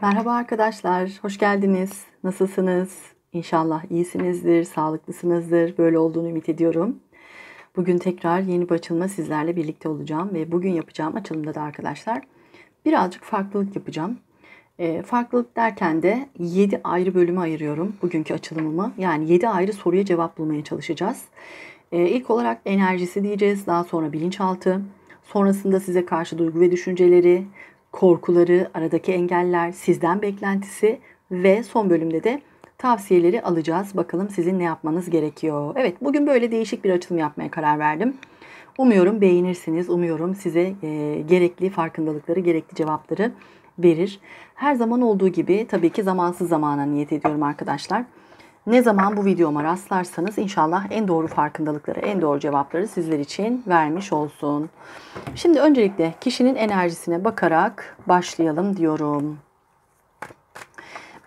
Merhaba arkadaşlar, hoş geldiniz. Nasılsınız? İnşallah iyisinizdir, sağlıklısınızdır. Böyle olduğunu ümit ediyorum. Bugün tekrar yeni bir açılımla sizlerle birlikte olacağım ve bugün yapacağım açılımda da arkadaşlar birazcık farklılık yapacağım. Farklılık derken de 7 ayrı bölüme ayırıyorum bugünkü açılımımı. Yani 7 ayrı soruya cevap bulmaya çalışacağız. İlk olarak enerjisi diyeceğiz, daha sonra bilinçaltı, sonrasında size karşı duygu ve düşünceleri, korkuları, aradaki engeller, sizden beklentisi ve son bölümde de tavsiyeleri alacağız. Bakalım sizin ne yapmanız gerekiyor. Evet, bugün böyle değişik bir açılım yapmaya karar verdim. Umuyorum beğenirsiniz. Umuyorum size gerekli farkındalıkları, gerekli cevapları verir. Her zaman olduğu gibi tabii ki zamansız zamana niyet ediyorum arkadaşlar. Ne zaman bu videoma rastlarsanız inşallah en doğru farkındalıkları, en doğru cevapları sizler için vermiş olsun. Şimdi öncelikle kişinin enerjisine bakarak başlayalım diyorum.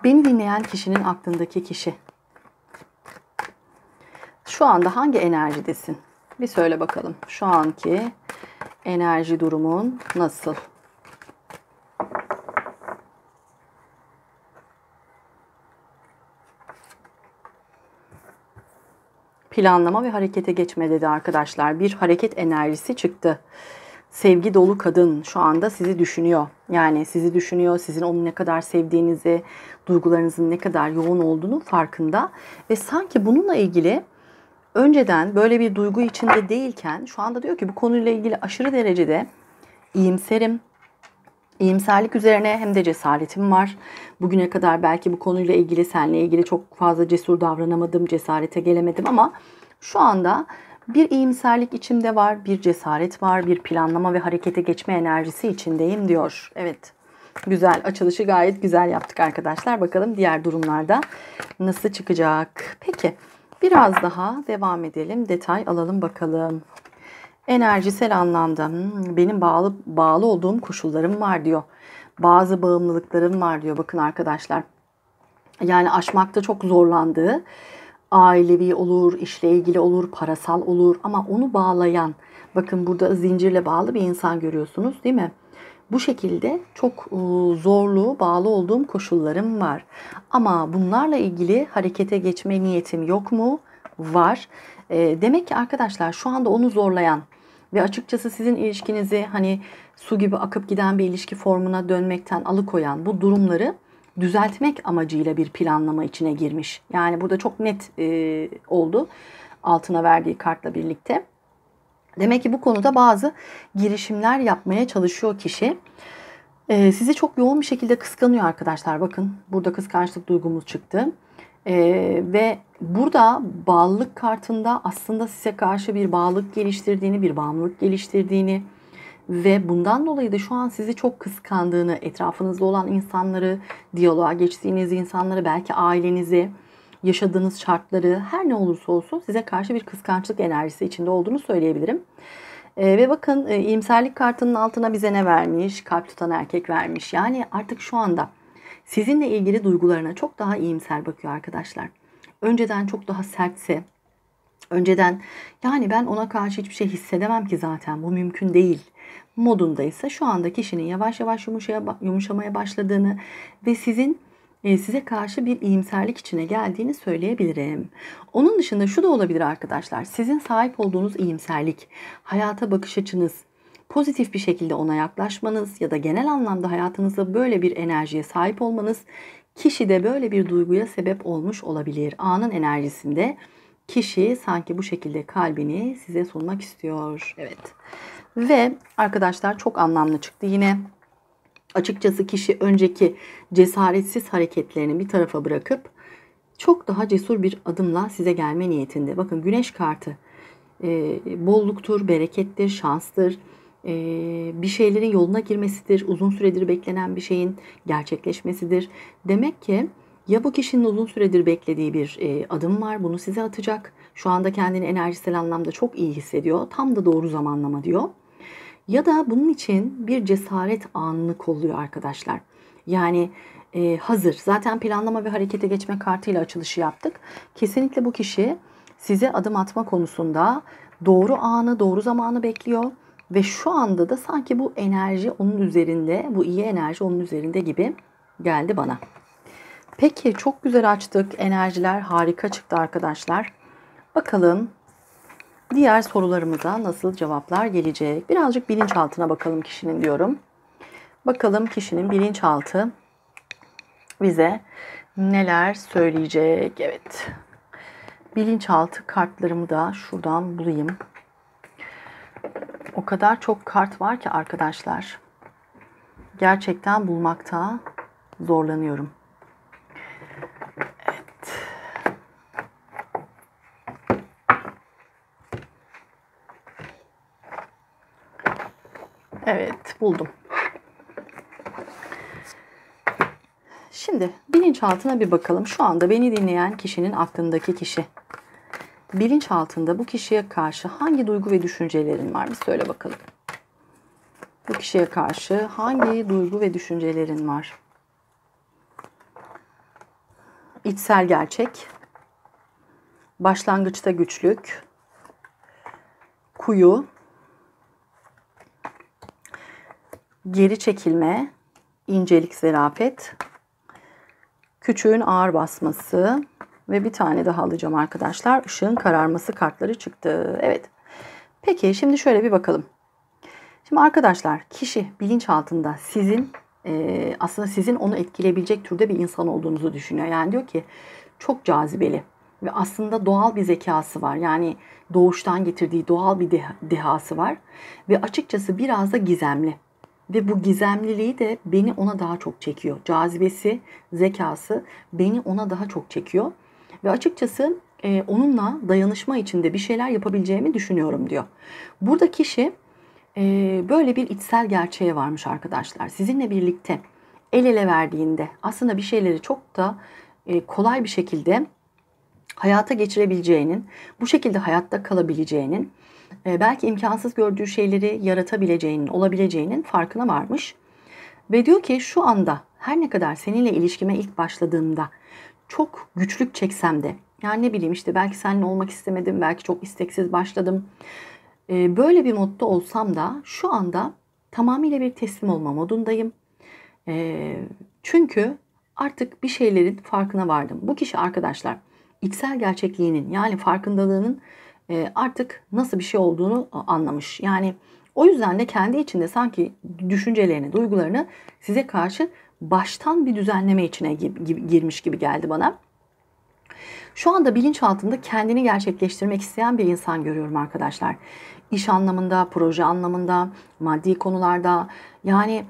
Beni dinleyen kişinin aklındaki kişi şu anda hangi enerjidesin? Bir söyle bakalım. Şu anki enerji durumun nasıl? Planlama ve harekete geçme dedi arkadaşlar. Bir hareket enerjisi çıktı. Sevgi dolu kadın şu anda sizi düşünüyor. Yani sizi düşünüyor, sizin onu ne kadar sevdiğinizi, duygularınızın ne kadar yoğun olduğunu farkında. Ve sanki bununla ilgili önceden böyle bir duygu içinde değilken şu anda diyor ki bu konuyla ilgili aşırı derecede iyimserim. İyimserlik üzerine hem de cesaretim var. Bugüne kadar belki bu konuyla ilgili, seninle ilgili çok fazla cesur davranamadım, cesarete gelemedim ama şu anda bir iyimserlik içimde var, bir cesaret var, bir planlama ve harekete geçme enerjisi içindeyim diyor. Evet, güzel. Açılışı gayet güzel yaptık arkadaşlar. Bakalım diğer durumlarda nasıl çıkacak. Peki, biraz daha devam edelim. Detay alalım bakalım. Enerjisel anlamda benim bağlı olduğum koşullarım var diyor. Bazı bağımlılıklarım var diyor. Bakın arkadaşlar. Yani aşmakta çok zorlandığı, ailevi olur, işle ilgili olur, parasal olur ama onu bağlayan, bakın burada zincirle bağlı bir insan görüyorsunuz değil mi? Bu şekilde çok zorlu, bağlı olduğum koşullarım var. Ama bunlarla ilgili harekete geçme niyetim yok mu? Var. Demek ki arkadaşlar şu anda onu zorlayan ve açıkçası sizin ilişkinizi hani su gibi akıp giden bir ilişki formuna dönmekten alıkoyan bu durumları düzeltmek amacıyla bir planlama içine girmiş. Yani burada çok net oldu altına verdiği kartla birlikte. Demek ki bu konuda bazı girişimler yapmaya çalışıyor kişi. Sizi çok yoğun bir şekilde kıskanıyor arkadaşlar. Bakın burada kıskançlık duygumuz çıktı. Ve burada bağlılık kartında aslında size karşı bir bağlılık geliştirdiğini, bir bağımlılık geliştirdiğini ve bundan dolayı da şu an sizi çok kıskandığını, etrafınızda olan insanları, diyaloğa geçtiğiniz insanları, belki ailenizi, yaşadığınız şartları her ne olursa olsun size karşı bir kıskançlık enerjisi içinde olduğunu söyleyebilirim. Ve bakın iyimserlik kartının altına bize ne vermiş? Kalp tutan erkek vermiş. Yani artık şu anda sizinle ilgili duygularına çok daha iyimser bakıyor arkadaşlar. Önceden çok daha sertse, önceden yani ben ona karşı hiçbir şey hissedemem ki zaten bu mümkün değil modundaysa şu anda kişinin yavaş yavaş yumuşamaya başladığını ve size karşı bir iyimserlik içine geldiğini söyleyebilirim. Onun dışında şu da olabilir arkadaşlar. Sizin sahip olduğunuz iyimserlik, hayata bakış açınız, pozitif bir şekilde ona yaklaşmanız ya da genel anlamda hayatınızda böyle bir enerjiye sahip olmanız kişide böyle bir duyguya sebep olmuş olabilir. Anın enerjisinde kişi sanki bu şekilde kalbini size sunmak istiyor. Evet. Ve arkadaşlar çok anlamlı çıktı. Yine açıkçası kişi önceki cesaretsiz hareketlerini bir tarafa bırakıp çok daha cesur bir adımla size gelme niyetinde. Bakın güneş kartı bolluktur, berekettir, şanstır. Bir şeylerin yoluna girmesidir. Uzun süredir beklenen bir şeyin gerçekleşmesidir. Demek ki ya bu kişinin uzun süredir beklediği bir adım var. Bunu size atacak. Şu anda kendini enerjisel anlamda çok iyi hissediyor. Tam da doğru zamanlama diyor. Ya da bunun için bir cesaret anını kolluyor arkadaşlar. Yani hazır. Zaten planlama ve harekete geçme kartıyla açılışı yaptık. Kesinlikle bu kişi size adım atma konusunda doğru anı, doğru zamanı bekliyor. Ve şu anda da sanki bu enerji onun üzerinde, bu iyi enerji onun üzerinde gibi. geldi bana. Peki çok güzel açtık. Enerjiler harika çıktı arkadaşlar. Bakalım diğer sorularımıza nasıl cevaplar gelecek? Birazcık bilinçaltına bakalım kişinin diyorum. Bakalım kişinin bilinçaltı bize neler söyleyecek? Evet. Bilinçaltı kartlarımı da şuradan bulayım. O kadar çok kart var ki arkadaşlar. Gerçekten bulmakta zorlanıyorum. Evet. Evet, buldum. Şimdi bilinçaltına bir bakalım. Şu anda beni dinleyen kişinin aklındaki kişi. Bilinçaltında bu kişiye karşı hangi duygu ve düşüncelerin var? Bir söyle bakalım. Bu kişiye karşı hangi duygu ve düşüncelerin var? İçsel gerçek, başlangıçta güçlük, kuyu, geri çekilme, incelik, zarafet, küçüğün ağır basması ve bir tane daha alacağım arkadaşlar. Işığın kararması kartları çıktı. Evet. Peki şimdi şöyle bir bakalım. Şimdi arkadaşlar kişi bilinçaltında sizin aslında sizin onu etkileyebilecek türde bir insan olduğunuzu düşünüyor. Yani diyor ki çok cazibeli ve aslında doğal bir zekası var. Yani doğuştan getirdiği doğal bir dehası var ve açıkçası biraz da gizemli. Ve bu gizemliliği de beni ona daha çok çekiyor. Cazibesi, zekası beni ona daha çok çekiyor. Ve açıkçası onunla dayanışma içinde bir şeyler yapabileceğimi düşünüyorum diyor. Burada kişi böyle bir içsel gerçeğe varmış arkadaşlar. Sizinle birlikte el ele verdiğinde aslında bir şeyleri çok da kolay bir şekilde hayata geçirebileceğinin, bu şekilde hayatta kalabileceğinin, belki imkansız gördüğü şeyleri yaratabileceğinin, olabileceğinin farkına varmış. Ve diyor ki şu anda her ne kadar seninle ilişkime ilk başladığımda çok güçlük çeksem de, yani ne bileyim işte belki seninle olmak istemedim, belki çok isteksiz başladım. Böyle bir modda olsam da şu anda tamamıyla bir teslim olma modundayım. Çünkü artık bir şeylerin farkına vardım. Bu kişi arkadaşlar içsel gerçekliğinin yani farkındalığının artık nasıl bir şey olduğunu anlamış. Yani o yüzden de kendi içinde sanki düşüncelerini, duygularını size karşı baştan bir düzenleme içine girmiş gibi geldi bana. Şu anda bilinçaltında kendini gerçekleştirmek isteyen bir insan görüyorum arkadaşlar. İş anlamında, proje anlamında, maddi konularda. Yani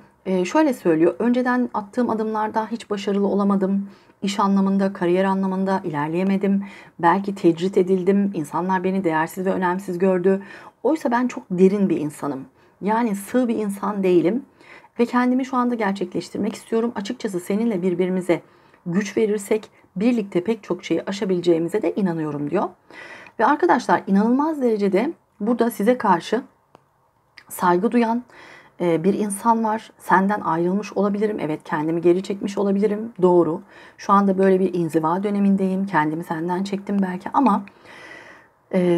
şöyle söylüyor. Önceden attığım adımlarda hiç başarılı olamadım. İş anlamında, kariyer anlamında ilerleyemedim. Belki tecrit edildim. İnsanlar beni değersiz ve önemsiz gördü. Oysa ben çok derin bir insanım. Yani sığ bir insan değilim. Ve kendimi şu anda gerçekleştirmek istiyorum. Açıkçası seninle birbirimize güç verirsek birlikte pek çok şeyi aşabileceğimize de inanıyorum diyor. Ve arkadaşlar inanılmaz derecede burada size karşı saygı duyan bir insan var. Senden ayrılmış olabilirim. Evet kendimi geri çekmiş olabilirim. Doğru. Şu anda böyle bir inziva dönemindeyim. Kendimi senden çektim belki ama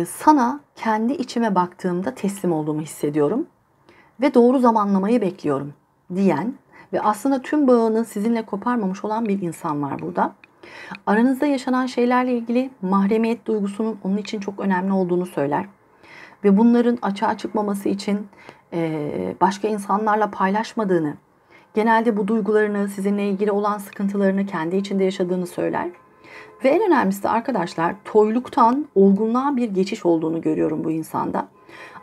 sana kendi içime baktığımda teslim olduğumu hissediyorum. Ve doğru zamanlamayı bekliyorum diyen ve aslında tüm bağını sizinle koparmamış olan bir insan var burada. Aranızda yaşanan şeylerle ilgili mahremiyet duygusunun onun için çok önemli olduğunu söyler. Ve bunların açığa çıkmaması için başka insanlarla paylaşmadığını, genelde bu duygularını, sizinle ilgili olan sıkıntılarını kendi içinde yaşadığını söyler. Ve en önemlisi de arkadaşlar toyluktan olgunluğa bir geçiş olduğunu görüyorum bu insanda.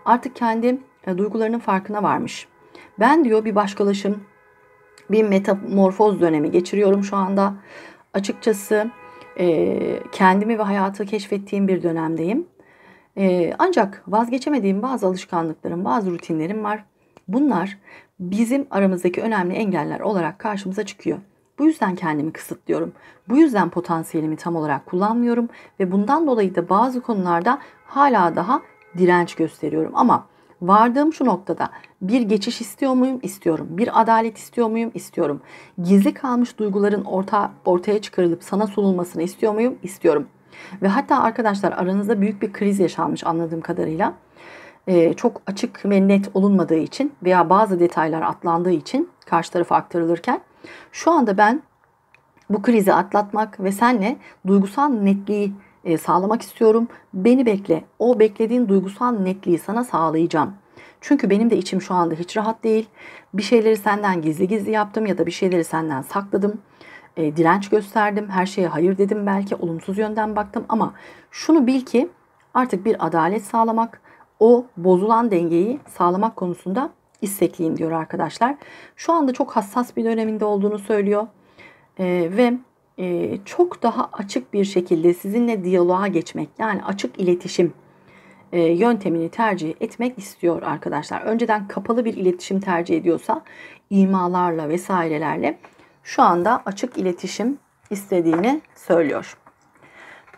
Artık kendi duygularının farkına varmış. Ben diyor bir başkalaşım, bir metamorfoz dönemi geçiriyorum şu anda. Açıkçası kendimi ve hayatı keşfettiğim bir dönemdeyim. Ancak vazgeçemediğim bazı alışkanlıklarım, bazı rutinlerim var. Bunlar bizim aramızdaki önemli engeller olarak karşımıza çıkıyor. Bu yüzden kendimi kısıtlıyorum. Bu yüzden potansiyelimi tam olarak kullanmıyorum ve bundan dolayı da bazı konularda hala daha direnç gösteriyorum. Ama vardığım şu noktada bir geçiş istiyor muyum? İstiyorum. Bir adalet istiyor muyum? İstiyorum. Gizli kalmış duyguların ortaya çıkarılıp sana sunulmasını istiyor muyum? İstiyorum. Ve hatta arkadaşlar aranızda büyük bir kriz yaşanmış anladığım kadarıyla. çok açık ve net olunmadığı için veya bazı detaylar atlandığı için karşı tarafa aktarılırken şu anda ben bu krizi atlatmak ve seninle duygusal netliği sağlamak istiyorum. Beni bekle. O beklediğin duygusal netliği sana sağlayacağım. Çünkü benim de içim şu anda hiç rahat değil. Bir şeyleri senden gizli gizli yaptım ya da bir şeyleri senden sakladım. Direnç gösterdim. Her şeye hayır dedim belki. Olumsuz yönden baktım ama şunu bil ki artık bir adalet sağlamak, o bozulan dengeyi sağlamak konusunda istekliyim diyor arkadaşlar. Şu anda çok hassas bir döneminde olduğunu söylüyor. Ve çok daha açık bir şekilde sizinle diyaloğa geçmek, yani açık iletişim yöntemini tercih etmek istiyor arkadaşlar. Önceden kapalı bir iletişim tercih ediyorsa imalarla vesairelerle şu anda açık iletişim istediğini söylüyor.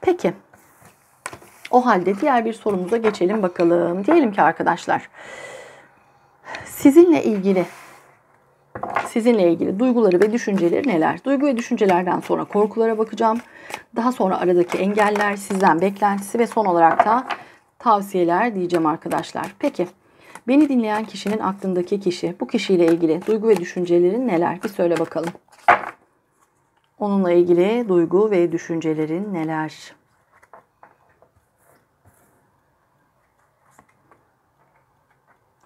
Peki o halde diğer bir sorumuza geçelim bakalım. Diyelim ki arkadaşlar sizinle ilgili duyguları ve düşünceleri neler? Duygu ve düşüncelerden sonra korkulara bakacağım. Daha sonra aradaki engeller, sizden beklentisi ve son olarak da tavsiyeler diyeceğim arkadaşlar. Peki beni dinleyen kişinin aklındaki kişi, bu kişiyle ilgili duygu ve düşüncelerin neler? Bir söyle bakalım. Onunla ilgili duygu ve düşüncelerin neler?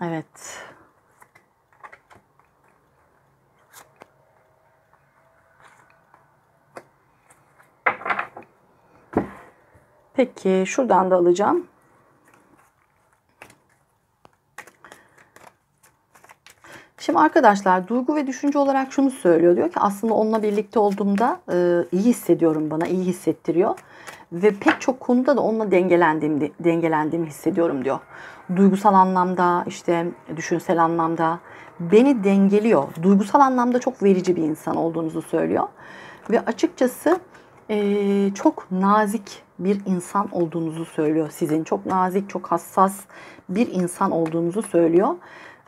Evet. Peki şuradan da alacağım. Şimdi arkadaşlar duygu ve düşünce olarak şunu söylüyor. Diyor ki aslında onunla birlikte olduğumda iyi hissediyorum, bana iyi hissettiriyor. Ve pek çok konuda da onunla dengelendiğimi hissediyorum diyor. Duygusal anlamda, işte düşünsel anlamda beni dengeliyor. Duygusal anlamda çok verici bir insan olduğunuzu söylüyor. Ve açıkçası çok nazik bir insan olduğunuzu söylüyor sizin. Çok nazik, çok hassas bir insan olduğunuzu söylüyor.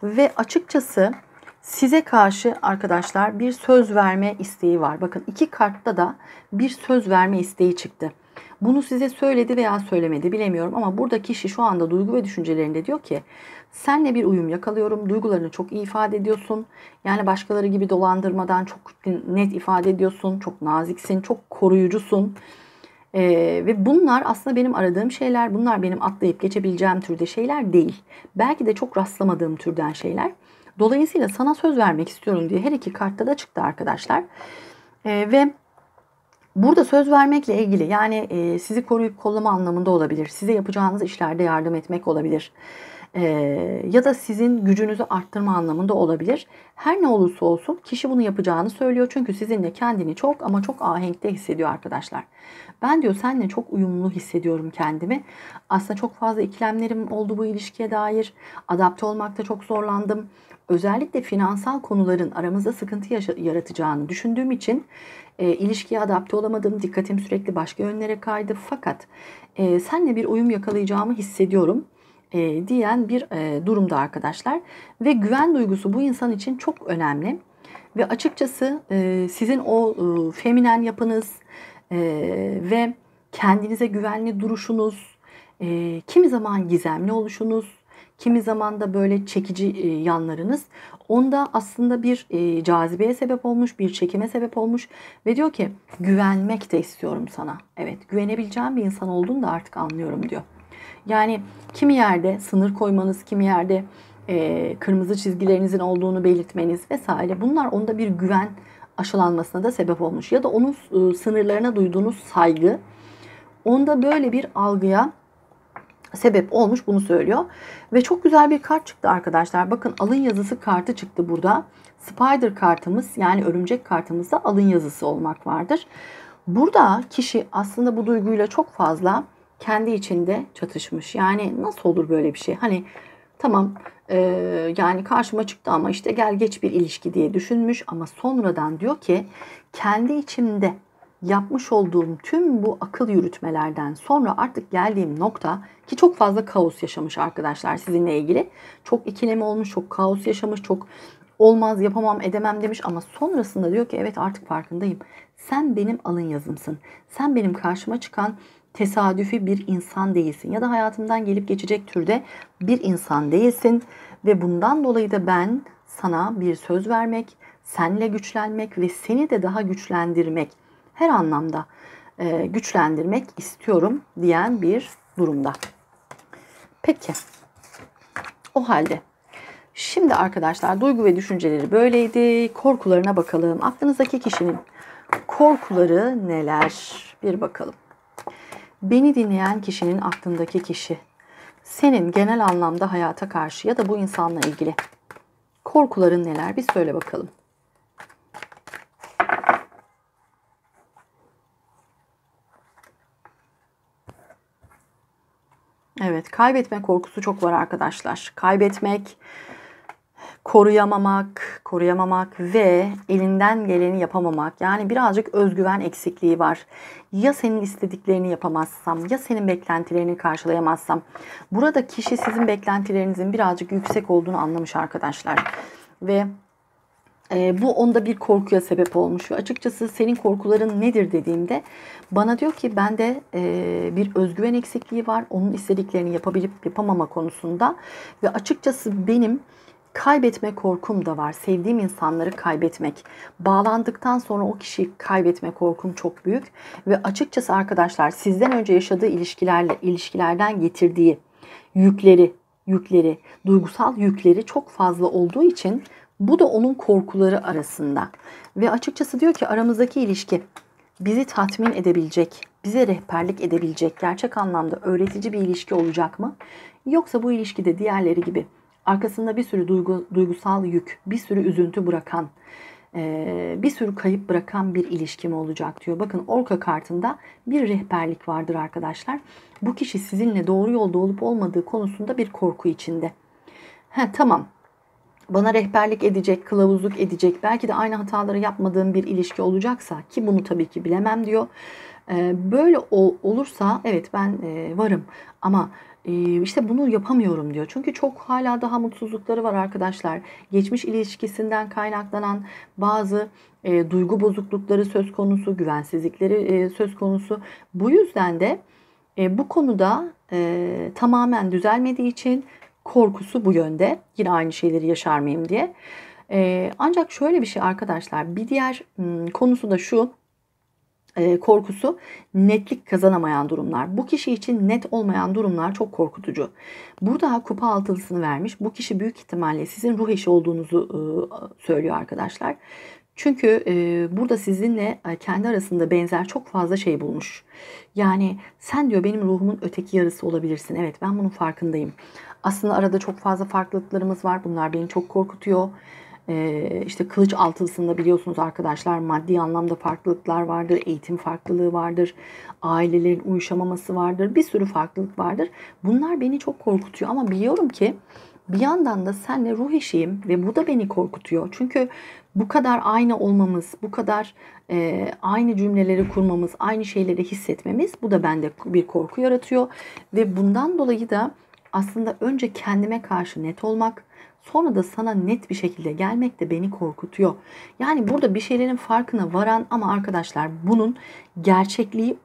Ve açıkçası size karşı arkadaşlar bir söz verme isteği var. Bakın iki kartta da bir söz verme isteği çıktı. Bunu size söyledi veya söylemedi bilemiyorum ama burada kişi şu anda duygu ve düşüncelerinde diyor ki senle bir uyum yakalıyorum. Duygularını çok iyi ifade ediyorsun. Yani başkaları gibi dolandırmadan çok net ifade ediyorsun. Çok naziksin, çok koruyucusun. Ve bunlar aslında benim aradığım şeyler. Bunlar benim atlayıp geçebileceğim türde şeyler değil. Belki de çok rastlamadığım türden şeyler. Dolayısıyla sana söz vermek istiyorum diye her iki kartta da çıktı arkadaşlar. Ve burada söz vermekle ilgili yani sizi koruyup kollama anlamında olabilir. Size yapacağınız işlerde yardım etmek olabilir. Ya da sizin gücünüzü arttırma anlamında olabilir. Her ne olursa olsun kişi bunu yapacağını söylüyor. Çünkü sizinle kendini çok ama çok ahenkte hissediyor arkadaşlar. Ben diyor seninle çok uyumlu hissediyorum kendimi. Aslında çok fazla ikilemlerim oldu bu ilişkiye dair. Adapte olmakta çok zorlandım. Özellikle finansal konuların aramızda sıkıntı yaratacağını düşündüğüm için ilişkiye adapte olamadım. Dikkatim sürekli başka yönlere kaydı. Fakat seninle bir uyum yakalayacağımı hissediyorum diyen bir durumda arkadaşlar. Ve güven duygusu bu insan için çok önemli. Ve açıkçası sizin o feminen yapınız ve kendinize güvenli duruşunuz, kimi zaman gizemli oluşunuz, kimi zaman da böyle çekici yanlarınız onda aslında bir cazibeye sebep olmuş, bir çekime sebep olmuş ve diyor ki güvenmek de istiyorum sana. Evet, güvenebileceğim bir insan olduğunu da artık anlıyorum diyor. Yani kimi yerde sınır koymanız, kimi yerde kırmızı çizgilerinizin olduğunu belirtmeniz vesaire bunlar onda bir güven aşılanmasına da sebep olmuş. Ya da onun sınırlarına duyduğunuz saygı onda böyle bir algıya sebep olmuş, bunu söylüyor. Ve çok güzel bir kart çıktı arkadaşlar. Bakın alın yazısı kartı çıktı burada. Spider kartımız yani örümcek kartımızda alın yazısı olmak vardır. Burada kişi aslında bu duyguyla çok fazla kendi içinde çatışmış. Yani nasıl olur böyle bir şey? Hani tamam yani karşıma çıktı ama işte gel geç bir ilişki diye düşünmüş. Ama sonradan diyor ki kendi içimde yapmış olduğum tüm bu akıl yürütmelerden sonra artık geldiğim nokta ki çok fazla kaos yaşamış arkadaşlar sizinle ilgili. Çok ikilemi olmuş, çok kaos yaşamış, çok olmaz, yapamam, edemem demiş ama sonrasında diyor ki evet artık farkındayım. Sen benim alın yazımsın. Sen benim karşıma çıkan tesadüfi bir insan değilsin ya da hayatımdan gelip geçecek türde bir insan değilsin ve bundan dolayı da ben sana bir söz vermek, seninle güçlenmek ve seni de daha güçlendirmek, her anlamda güçlendirmek istiyorum diyen bir durumda. Peki, o halde şimdi arkadaşlar duygu ve düşünceleri böyleydi. Korkularına bakalım. Aklınızdaki kişinin korkuları neler? Bir bakalım. Beni dinleyen kişinin aklındaki kişi, senin genel anlamda hayata karşı ya da bu insanla ilgili korkuların neler? Bir söyle bakalım. Evet, kaybetme korkusu çok var arkadaşlar. Kaybetmek, koruyamamak ve elinden geleni yapamamak. Yani birazcık özgüven eksikliği var. Ya senin istediklerini yapamazsam, ya senin beklentilerini karşılayamazsam. Burada kişi sizin beklentilerinizin birazcık yüksek olduğunu anlamış arkadaşlar. Ve bu onda bir korkuya sebep olmuş. Ve açıkçası senin korkuların nedir dediğimde bana diyor ki bende bir özgüven eksikliği var. Onun istediklerini yapabilip yapamama konusunda. Ve açıkçası benim kaybetme korkum da var. Sevdiğim insanları kaybetmek. Bağlandıktan sonra o kişiyi kaybetme korkum çok büyük. Ve açıkçası arkadaşlar sizden önce yaşadığı ilişkilerden getirdiği yükleri, duygusal yükleri çok fazla olduğu için bu da onun korkuları arasında. Ve açıkçası diyor ki aramızdaki ilişki bizi tatmin edebilecek, bize rehberlik edebilecek, gerçek anlamda öğretici bir ilişki olacak mı? Yoksa bu ilişkide diğerleri gibi arkasında bir sürü duygusal yük, bir sürü üzüntü bırakan, bir sürü kayıp bırakan bir ilişki mi olacak diyor. Bakın Orka kartında bir rehberlik vardır arkadaşlar. Bu kişi sizinle doğru yolda olup olmadığı konusunda bir korku içinde. Tamam. Bana rehberlik edecek, kılavuzluk edecek, belki de aynı hataları yapmadığım bir ilişki olacaksa ki bunu tabii ki bilemem diyor. Böyle olursa evet ben varım ama işte bunu yapamıyorum diyor. Çünkü çok hala daha mutsuzlukları var arkadaşlar. Geçmiş ilişkisinden kaynaklanan bazı duygu bozuklukları söz konusu, güvensizlikleri söz konusu. Bu yüzden de bu konuda tamamen düzelmediği için korkusu bu yönde. Yine aynı şeyleri yaşar mıyım diye. Ancak şöyle bir şey arkadaşlar. Bir diğer konusu da şu. Korkusu netlik kazanamayan durumlar. Bu kişi için net olmayan durumlar çok korkutucu. Burada kupa altılısını vermiş. Bu kişi büyük ihtimalle sizin ruh eşi olduğunuzu söylüyor arkadaşlar. Çünkü burada sizinle kendi arasında benzer çok fazla şey bulmuş. Yani sen diyor benim ruhumun öteki yarısı olabilirsin. Evet ben bunun farkındayım. Aslında arada çok fazla farklılıklarımız var. Bunlar beni çok korkutuyor. İşte kılıç altılısında biliyorsunuz arkadaşlar maddi anlamda farklılıklar vardır. Eğitim farklılığı vardır. Ailelerin uyuşamaması vardır. Bir sürü farklılık vardır. Bunlar beni çok korkutuyor ama biliyorum ki bir yandan da senle ruh eşiyim ve bu da beni korkutuyor. Çünkü bu kadar aynı olmamız, bu kadar aynı cümleleri kurmamız, aynı şeyleri hissetmemiz bu da bende bir korku yaratıyor. Ve bundan dolayı da aslında önce kendime karşı net olmak, sonra da sana net bir şekilde gelmek de beni korkutuyor. Yani burada bir şeylerin farkına varan ama arkadaşlar bunun gerçekliği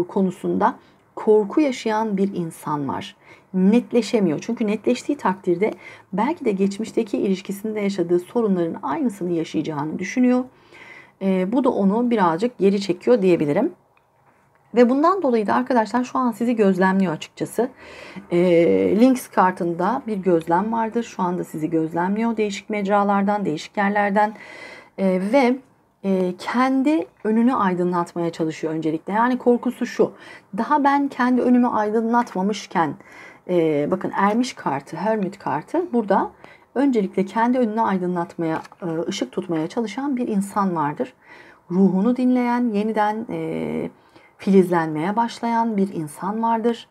konusunda korku yaşayan bir insan var. Netleşemiyor. Çünkü netleştiği takdirde belki de geçmişteki ilişkisinde yaşadığı sorunların aynısını yaşayacağını düşünüyor. Bu da onu birazcık geri çekiyor diyebilirim. Ve bundan dolayı da arkadaşlar şu an sizi gözlemliyor açıkçası. Links kartında bir gözlem vardır. Şu anda sizi gözlemliyor değişik mecralardan, değişik yerlerden. Ve kendi önünü aydınlatmaya çalışıyor öncelikle. Yani korkusu şu. Daha ben kendi önümü aydınlatmamışken bakın ermiş kartı, hermit kartı burada öncelikle kendi önünü aydınlatmaya, ışık tutmaya çalışan bir insan vardır. Ruhunu dinleyen, yeniden filizlenmeye başlayan bir insan vardır.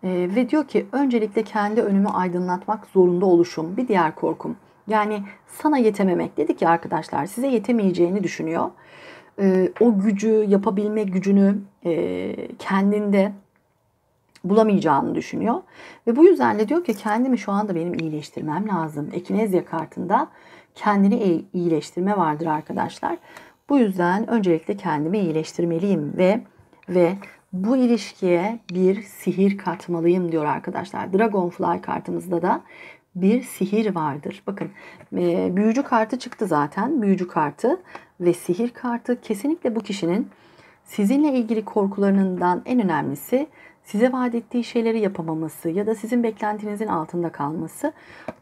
Ve diyor ki öncelikle kendi önümü aydınlatmak zorunda oluşum. Bir diğer korkum. Yani sana yetememek. Dedik ya arkadaşlar size yetemeyeceğini düşünüyor. O gücü, yapabilme gücünü kendinde bulamayacağını düşünüyor. Ve bu yüzden de diyor ki kendimi şu anda benim iyileştirmem lazım. Ekinezya kartında kendini iyileştirme vardır arkadaşlar. Bu yüzden öncelikle kendimi iyileştirmeliyim ve Bu ilişkiye bir sihir katmalıyım diyor arkadaşlar. Dragonfly kartımızda da bir sihir vardır. Bakın büyücü kartı çıktı zaten. Büyücü kartı ve sihir kartı kesinlikle bu kişinin sizinle ilgili korkularından en önemlisi size vaat ettiği şeyleri yapamaması ya da sizin beklentinizin altında kalması.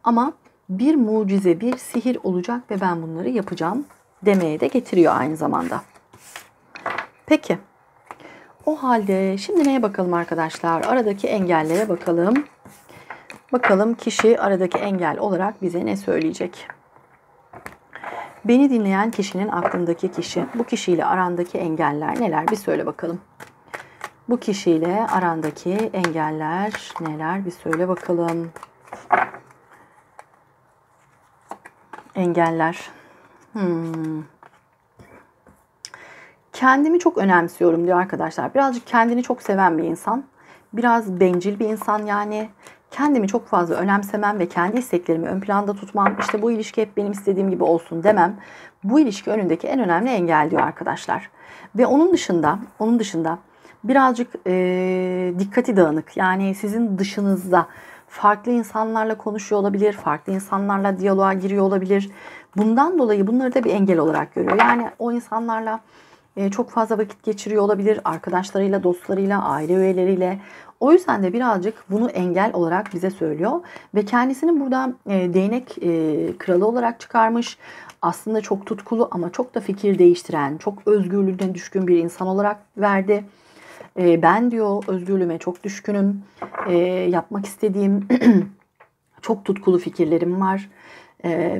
Ama bir mucize, bir sihir olacak ve ben bunları yapacağım demeye de getiriyor aynı zamanda. Peki. O halde şimdi neye bakalım arkadaşlar? Aradaki engellere bakalım. Bakalım kişi aradaki engel olarak bize ne söyleyecek? Beni dinleyen kişinin aklındaki kişi, bu kişiyle arandaki engeller neler? Bir söyle bakalım. Bu kişiyle arandaki engeller neler? Bir söyle bakalım. Engeller. Kendimi çok önemsiyorum diyor arkadaşlar. Birazcık kendini çok seven bir insan. Biraz bencil bir insan yani. Kendimi çok fazla önemsemem ve kendi isteklerimi ön planda tutmam. İşte bu ilişki hep benim istediğim gibi olsun demem. Bu ilişki önündeki en önemli engel diyor arkadaşlar. Ve onun dışında birazcık dikkati dağınık. Yani sizin dışınızda farklı insanlarla konuşuyor olabilir. Farklı insanlarla diyaloğa giriyor olabilir. Bundan dolayı bunları da bir engel olarak görüyor. Yani o insanlarla çok fazla vakit geçiriyor olabilir. Arkadaşlarıyla, dostlarıyla, aile üyeleriyle. O yüzden de birazcık bunu engel olarak bize söylüyor. Ve kendisini burada değnek kralı olarak çıkarmış. Aslında çok tutkulu ama çok da fikir değiştiren, çok özgürlüğüne düşkün bir insan olarak verdi. Ben diyor özgürlüğüme çok düşkünüm. Yapmak istediğim çok tutkulu fikirlerim var.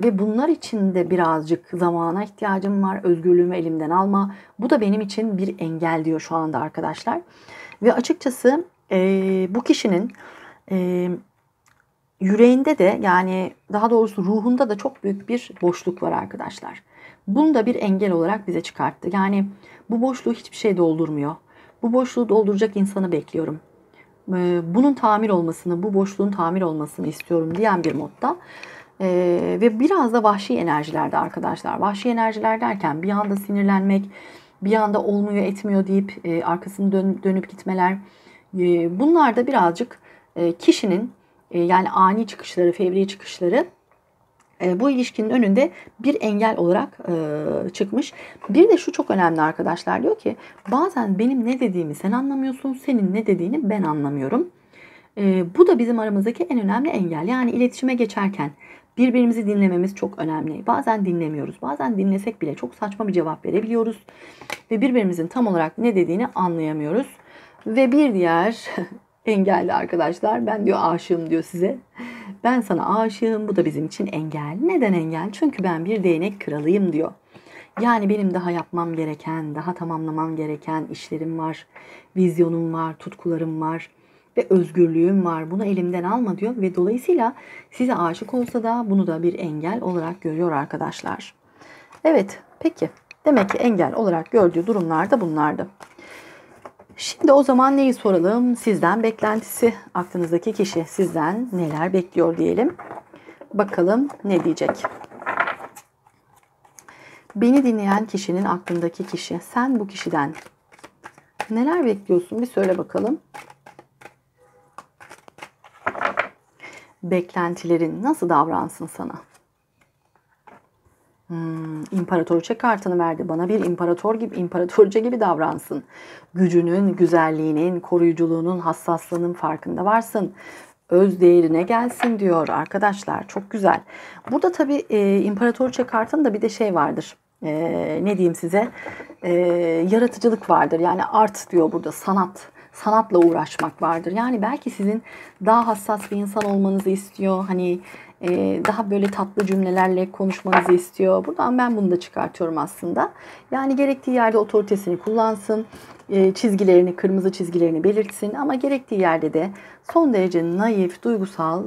Ve bunlar için de birazcık zamana ihtiyacım var. Özgürlüğümü elimden alma. Bu da benim için bir engel diyor şu anda arkadaşlar. Ve açıkçası bu kişinin yüreğinde de yani daha doğrusu ruhunda da çok büyük bir boşluk var arkadaşlar. Bunu da bir engel olarak bize çıkarttı. Yani bu boşluğu hiçbir şey doldurmuyor. Bu boşluğu dolduracak insanı bekliyorum. Bunun tamir olmasını, bu boşluğun tamir olmasını istiyorum diyen bir modda. Ve biraz da vahşi enerjilerde arkadaşlar. Vahşi enerjiler derken bir anda sinirlenmek, bir anda olmuyor etmiyor deyip arkasını dönüp gitmeler. Bunlar da birazcık kişinin yani ani çıkışları, fevri çıkışları bu ilişkinin önünde bir engel olarak çıkmış. Bir de şu çok önemli arkadaşlar, diyor ki bazen benim ne dediğimi sen anlamıyorsun, senin ne dediğini ben anlamıyorum. Bu da bizim aramızdaki en önemli engel. Yani iletişime geçerken birbirimizi dinlememiz çok önemli. Bazen dinlemiyoruz. Bazen dinlesek bile çok saçma bir cevap verebiliyoruz. Ve birbirimizin tam olarak ne dediğini anlayamıyoruz. Ve bir diğer engelli arkadaşlar. Ben diyor aşığım diyor size. Ben sana aşığım. Bu da bizim için engel. Neden engel? Çünkü ben bir değnek kralıyım diyor. Yani benim daha yapmam gereken, daha tamamlamam gereken işlerim var. Vizyonum var, tutkularım var. Ve özgürlüğüm var. Bunu elimden alma diyor. Ve dolayısıyla size aşık olsa da bunu da bir engel olarak görüyor arkadaşlar. Evet, peki. Demek ki engel olarak gördüğü durumlar da bunlardı. Şimdi o zaman neyi soralım? Sizden beklentisi, aklınızdaki kişi sizden neler bekliyor diyelim. Bakalım ne diyecek? Beni dinleyen kişinin aklındaki kişi, sen bu kişiden neler bekliyorsun? Bir söyle bakalım. Beklentilerin nasıl davransın sana? İmparatoriçe kartını verdi. Bana bir imparatorca gibi davransın. Gücünün, güzelliğinin, koruyuculuğunun, hassaslığının farkında varsın. Öz değerine gelsin diyor arkadaşlar. Çok güzel. Burada tabii imparatoriçe kartının da bir de şey vardır. Ne diyeyim size? Yaratıcılık vardır. Yani art diyor burada, sanat. Sanatla uğraşmak vardır. Yani belki sizin daha hassas bir insan olmanızı istiyor. Hani daha böyle tatlı cümlelerle konuşmanızı istiyor. Buradan ben bunu da çıkartıyorum aslında. Yani gerektiği yerde otoritesini kullansın. Çizgilerini, kırmızı çizgilerini belirtsin. Ama gerektiği yerde de son derece naif, duygusal,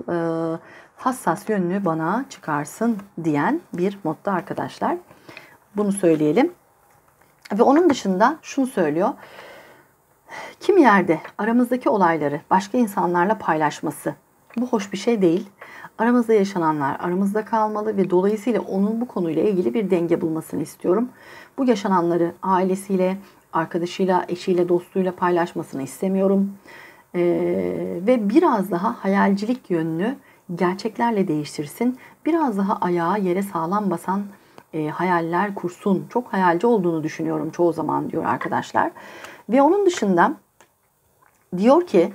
hassas yönünü bana çıkarsın diyen bir modda arkadaşlar. Bunu söyleyelim. Ve onun dışında şunu söylüyor. Kimi yerde aramızdaki olayları başka insanlarla paylaşması. Bu hoş bir şey değil. Aramızda yaşananlar aramızda kalmalı ve dolayısıyla onun bu konuyla ilgili bir denge bulmasını istiyorum. Bu yaşananları ailesiyle, arkadaşıyla, eşiyle, dostuyla paylaşmasını istemiyorum. Ve biraz daha hayalcilik yönünü gerçeklerle değiştirsin. Biraz daha ayağı yere sağlam basan hayaller kursun. Çok hayalci olduğunu düşünüyorum çoğu zaman diyor arkadaşlar. Ve onun dışında diyor ki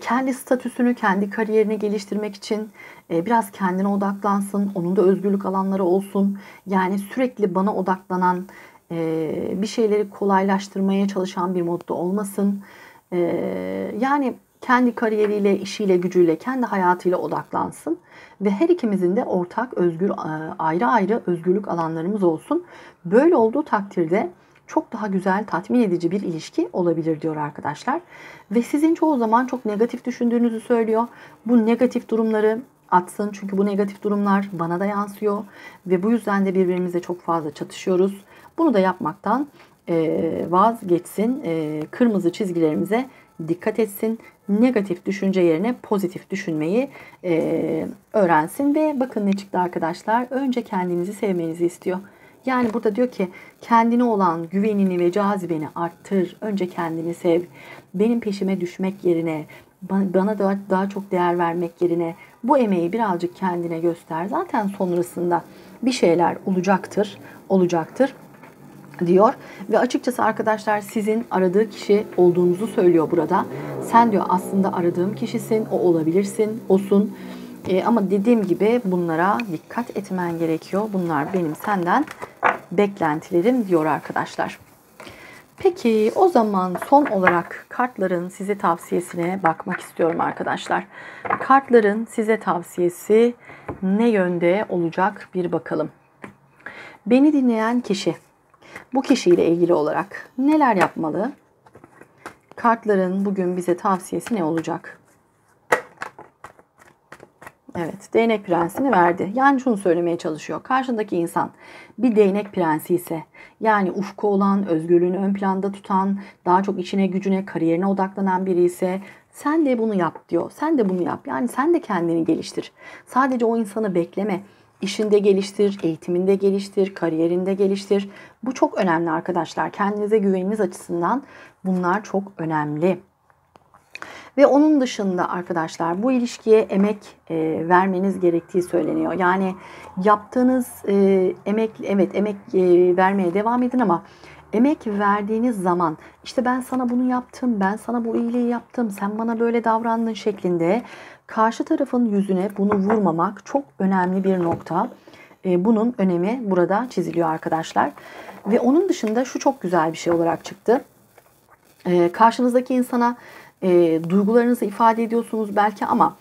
kendi statüsünü, kendi kariyerini geliştirmek için biraz kendine odaklansın. Onun da özgürlük alanları olsun. Yani sürekli bana odaklanan, bir şeyleri kolaylaştırmaya çalışan bir modda olmasın. Yani kendi kariyeriyle, işiyle, gücüyle, kendi hayatıyla odaklansın. Ve her ikimizin de ortak, özgür, ayrı ayrı özgürlük alanlarımız olsun. Böyle olduğu takdirde çok daha güzel, tatmin edici bir ilişki olabilir diyor arkadaşlar. Ve sizin çoğu zaman çok negatif düşündüğünüzü söylüyor. Bu negatif durumları atsın. Çünkü bu negatif durumlar bana da yansıyor. Ve bu yüzden de birbirimizle çok fazla çatışıyoruz. Bunu da yapmaktan vazgeçsin. Kırmızı çizgilerimize dikkat etsin. Negatif düşünce yerine pozitif düşünmeyi öğrensin. Ve bakın ne çıktı arkadaşlar. Önce kendinizi sevmenizi istiyor. Yani burada diyor ki kendine olan güvenini ve cazibeni arttır. Önce kendini sev. Benim peşime düşmek yerine, bana daha çok değer vermek yerine bu emeği birazcık kendine göster. Zaten sonrasında bir şeyler olacaktır diyor. Ve açıkçası arkadaşlar sizin aradığı kişi olduğunuzu söylüyor burada. Sen diyor aslında aradığım kişisin, o olabilirsin, olsun. Ama dediğim gibi bunlara dikkat etmen gerekiyor. Bunlar benim senden beklentilerim diyor arkadaşlar. Peki o zaman son olarak kartların size tavsiyesine bakmak istiyorum arkadaşlar. Kartların size tavsiyesi ne yönde olacak bir bakalım. Beni dinleyen kişi bu kişiyle ilgili olarak neler yapmalı? Kartların bugün bize tavsiyesi ne olacak? Evet, değnek prensini verdi. Yani şunu söylemeye çalışıyor. Karşındaki insan bir değnek prensi ise, yani ufku olan, özgürlüğünü ön planda tutan, daha çok içine gücüne, kariyerine odaklanan biri ise sen de bunu yap diyor. Sen de bunu yap. Yani sen de kendini geliştir. Sadece o insanı bekleme. İşinde geliştir, eğitiminde geliştir, kariyerinde geliştir. Bu çok önemli arkadaşlar. Kendinize güveniniz açısından bunlar çok önemli. Ve onun dışında arkadaşlar bu ilişkiye emek vermeniz gerektiği söyleniyor. Yani yaptığınız emek, evet emek vermeye devam edin ama emek verdiğiniz zaman işte ben sana bunu yaptım, ben sana bu iyiliği yaptım, sen bana böyle davrandın şeklinde karşı tarafın yüzüne bunu vurmamak çok önemli bir nokta. Bunun önemi burada çiziliyor arkadaşlar. Ve onun dışında şu çok güzel bir şey olarak çıktı. Karşınızdaki insana duygularınızı ifade ediyorsunuz belki ama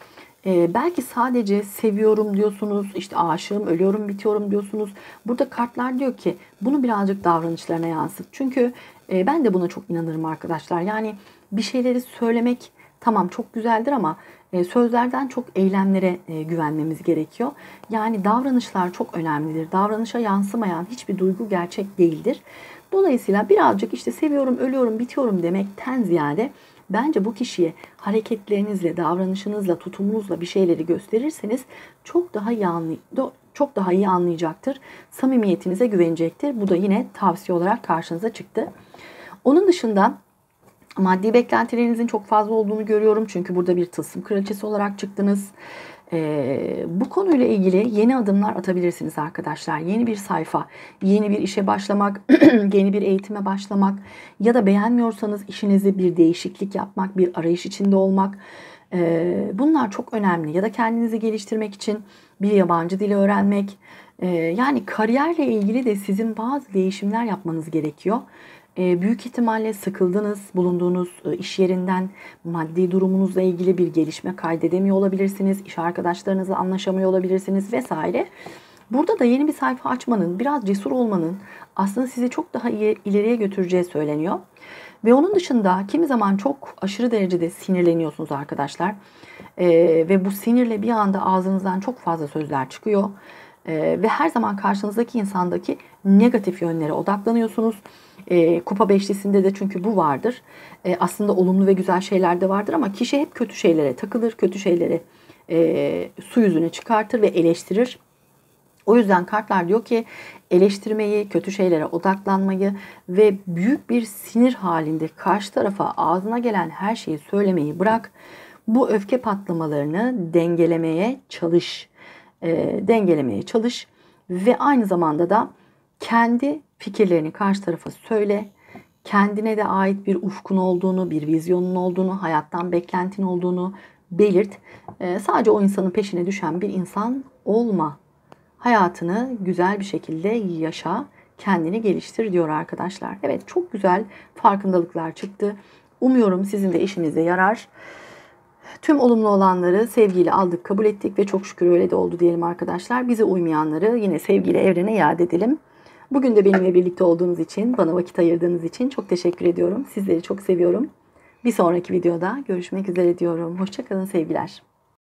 belki sadece seviyorum diyorsunuz, işte aşığım, ölüyorum, bitiyorum diyorsunuz. Burada kartlar diyor ki bunu birazcık davranışlarına yansıt. Çünkü ben de buna çok inanırım arkadaşlar. Yani bir şeyleri söylemek tamam çok güzeldir ama sözlerden çok eylemlere güvenmemiz gerekiyor. Yani davranışlar çok önemlidir. Davranışa yansımayan hiçbir duygu gerçek değildir. Dolayısıyla birazcık işte seviyorum, ölüyorum, bitiyorum demekten ziyade bence bu kişiye hareketlerinizle, davranışınızla, tutumunuzla bir şeyleri gösterirseniz çok daha iyi anlayacaktır. Samimiyetinize güvenecektir. Bu da yine tavsiye olarak karşınıza çıktı. Onun dışında maddi beklentilerinizin çok fazla olduğunu görüyorum. Çünkü burada bir tılsım kraliçesi olarak çıktınız. Bu konuyla ilgili yeni adımlar atabilirsiniz arkadaşlar. Yeni bir sayfa, yeni bir işe başlamak, yeni bir eğitime başlamak ya da beğenmiyorsanız işinizi bir değişiklik yapmak, bir arayış içinde olmak. Bunlar çok önemli. Ya da kendinizi geliştirmek için bir yabancı dili öğrenmek. Yani kariyerle ilgili de sizin bazı değişimler yapmanız gerekiyor. Büyük ihtimalle sıkıldınız, bulunduğunuz iş yerinden maddi durumunuzla ilgili bir gelişme kaydedemiyor olabilirsiniz. İş arkadaşlarınızla anlaşamıyor olabilirsiniz vesaire. Burada da yeni bir sayfa açmanın, biraz cesur olmanın aslında sizi çok daha ileriye götüreceği söyleniyor. Ve onun dışında kimi zaman çok aşırı derecede sinirleniyorsunuz arkadaşlar. Ve bu sinirle bir anda ağzınızdan çok fazla sözler çıkıyor. Ve her zaman karşınızdaki insandaki negatif yönlere odaklanıyorsunuz. Kupa beşlisinde de çünkü bu vardır. Aslında olumlu ve güzel şeyler de vardır ama kişi hep kötü şeylere takılır, kötü şeyleri su yüzüne çıkartır ve eleştirir. O yüzden kartlar diyor ki eleştirmeyi, kötü şeylere odaklanmayı ve büyük bir sinir halinde karşı tarafa ağzına gelen her şeyi söylemeyi bırak. Bu öfke patlamalarını dengelemeye çalış. Dengelemeye çalış ve aynı zamanda da kendi fikirlerini karşı tarafa söyle. Kendine de ait bir ufkun olduğunu, bir vizyonun olduğunu, hayattan beklentin olduğunu belirt. Sadece o insanın peşine düşen bir insan olma. Hayatını güzel bir şekilde yaşa, kendini geliştir diyor arkadaşlar. Evet, çok güzel farkındalıklar çıktı. Umuyorum sizin de işinize yarar. Tüm olumlu olanları sevgiyle aldık, kabul ettik ve çok şükür öyle de oldu diyelim arkadaşlar. Bize uymayanları yine sevgiyle evrene iade edelim. Bugün de benimle birlikte olduğunuz için, bana vakit ayırdığınız için çok teşekkür ediyorum. Sizleri çok seviyorum. Bir sonraki videoda görüşmek üzere diyorum. Hoşça kalın sevgiler.